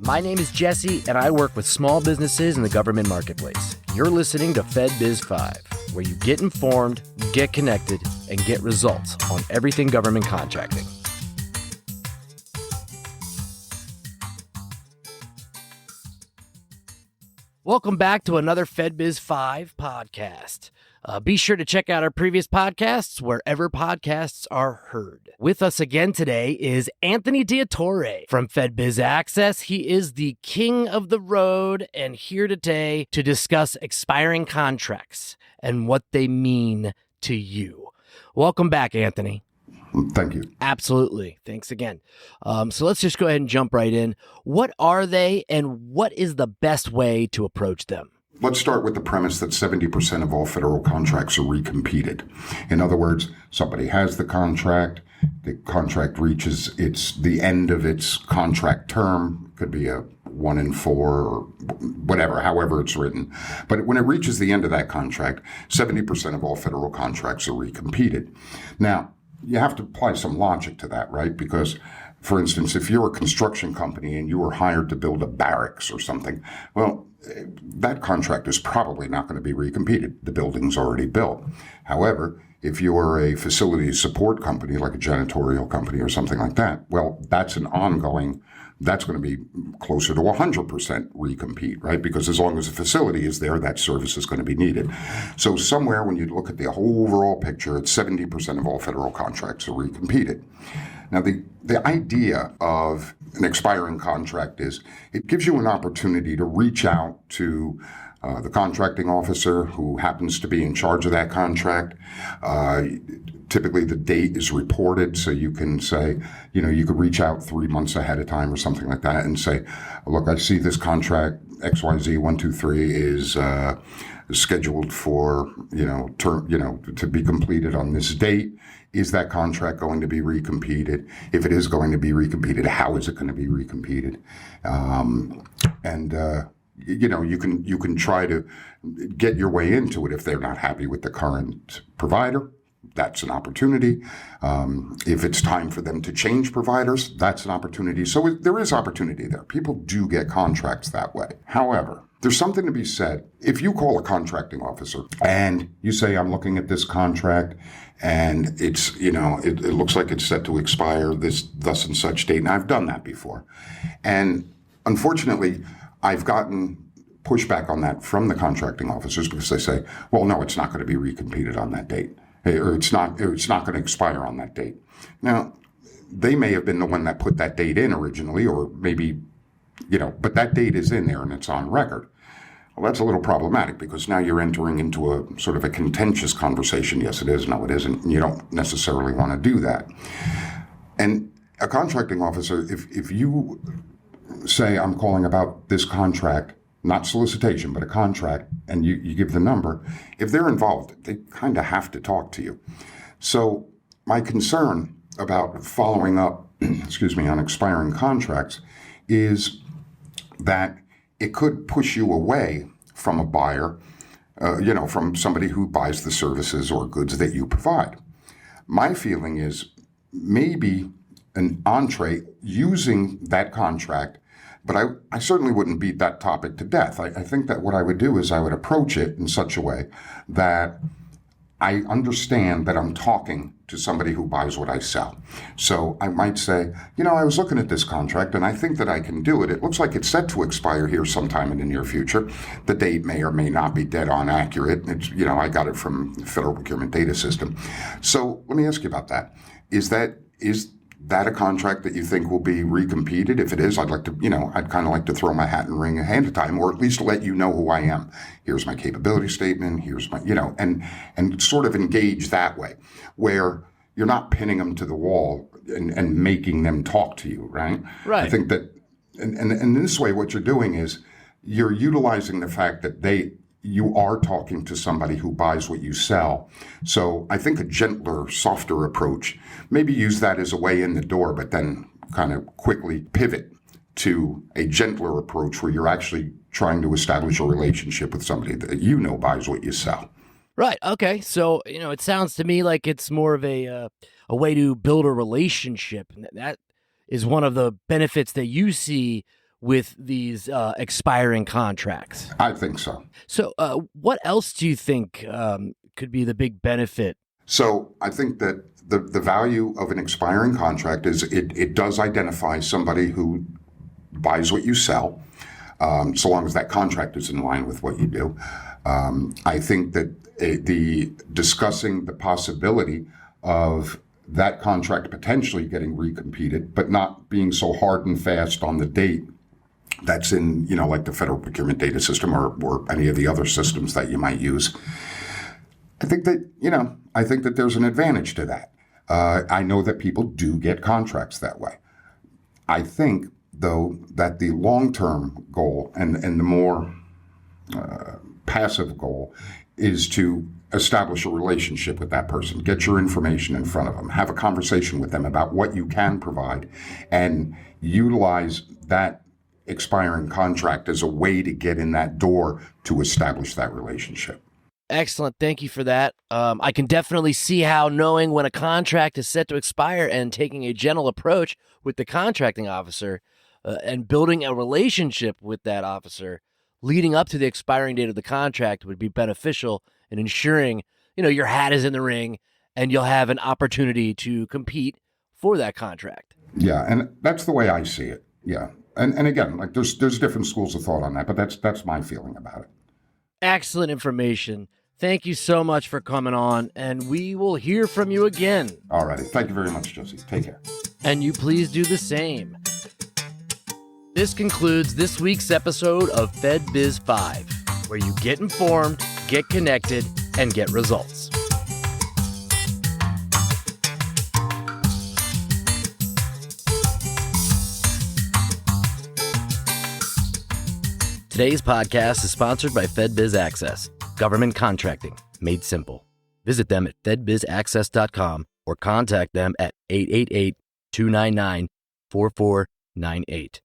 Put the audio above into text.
My name is Jesse, and I work with small businesses in the government marketplace. You're listening to FedBiz 5, where you get informed, get connected, and get results on everything government contracting. Welcome back to another FedBiz 5 podcast. Be sure to check out our previous podcasts wherever podcasts are heard. With us again today is Anthony Diattore from FedBiz Access. He is the king of the road and here today to discuss expiring contracts and what they mean to you. Welcome back, Anthony. Thank you. Absolutely. Thanks again. So let's just go ahead and jump right in. What are they and what is the best way to approach them? Let's start with the premise that 70% of all federal contracts are recompeted. In other words, somebody has the contract reaches the end of its contract term, could be a 1 in 4 or whatever, however it's written. But when it reaches the end of that contract, 70% of all federal contracts are recompeted. Now, you have to apply some logic to that, right? Because, for instance, if you're a construction company and you were hired to build a barracks or something, well, that contract is probably not going to be recompeted. The building's already built. However, if you're a facility support company, like a janitorial company or something like that, well, that's going to be closer to 100% recompete, right? Because as long as the facility is there, that service is going to be needed. So somewhere when you look at the whole overall picture, it's 70% of all federal contracts are recompeted. Now, the idea of an expiring contract is it gives you an opportunity to reach out to the contracting officer who happens to be in charge of that contract. Typically, the date is reported, so you can say, you could reach out 3 months ahead of time or something like that and say, look, I see this contract XYZ 123 is scheduled for, to be completed on this date. Is that contract going to be recompeted? If it is going to be recompeted, how is it going to be recompeted? You can try to get your way into it if they're not happy with the current provider. That's an opportunity. If it's time for them to change providers, that's an opportunity. So there is opportunity there. People do get contracts that way. However, there's something to be said. If you call a contracting officer and you say, I'm looking at this contract and it's, it looks like it's set to expire this thus and such date. And I've done that before. And unfortunately, I've gotten pushback on that from the contracting officers because they say, well, no, it's not going to be recompeted on that date. Or it's not going to expire on that date. Now, they may have been the one that put that date in originally, or maybe, but that date is in there and it's on record. Well, that's a little problematic because now you're entering into a sort of a contentious conversation. Yes, it is. No, it isn't. And you don't necessarily want to do that. And a contracting officer, if you say, I'm calling about this contract, not solicitation, but a contract, and you give the number, if they're involved, they kind of have to talk to you. So my concern about following up, on expiring contracts is that it could push you away from a buyer, from somebody who buys the services or goods that you provide. My feeling is maybe an entree using that contract, but I certainly wouldn't beat that topic to death. I think that what I would do is I would approach it in such a way that I understand that I'm talking to somebody who buys what I sell. So I might say, I was looking at this contract and I think that I can do it. It looks like it's set to expire here sometime in the near future. The date may or may not be dead on accurate. It's, I got it from the Federal Procurement Data System. So let me ask you about that. Is that a contract that you think will be recompeted? If it is, I'd kind of like to throw my hat in the ring ahead of time, or at least let you know who I am. Here's my capability statement. Here's my, and sort of engage that way, where you're not pinning them to the wall and making them talk to you, right? Right. I think that, and in this way, what you're doing is you're utilizing the fact that you are talking to somebody who buys what you sell. So I think a gentler, softer approach, maybe use that as a way in the door, but then kind of quickly pivot to a gentler approach where you're actually trying to establish a relationship with somebody that buys what you sell. Right. Okay. So, it sounds to me like it's more of a way to build a relationship. That is one of the benefits that you see with these expiring contracts? I think so. So what else do you think could be the big benefit? So I think that the value of an expiring contract is it does identify somebody who buys what you sell, so long as that contract is in line with what you do. I think that the discussing the possibility of that contract potentially getting recompeted, but not being so hard and fast on the date that's in, like the federal procurement data system or any of the other systems that you might use. I think that there's an advantage to that. I know that people do get contracts that way. I think, though, that the long-term goal and the more passive goal is to establish a relationship with that person, get your information in front of them, have a conversation with them about what you can provide, and utilize that expiring contract as a way to get in that door to establish that relationship. Excellent. Thank you for that. I can definitely see how knowing when a contract is set to expire and taking a gentle approach with the contracting officer and building a relationship with that officer leading up to the expiring date of the contract would be beneficial in ensuring, your hat is in the ring and you'll have an opportunity to compete for that contract. Yeah, and that's the way I see it. Yeah. And again, like there's different schools of thought on that, but that's my feeling about it. Excellent information. Thank you so much for coming on, and we will hear from you again. All righty. Thank you very much, Josie. Take care. And you please do the same. This concludes this week's episode of FedBiz 5, where you get informed, get connected, and get results. Today's podcast is sponsored by FedBiz Access, government contracting made simple. Visit them at fedbizaccess.com or contact them at 888-299-4498.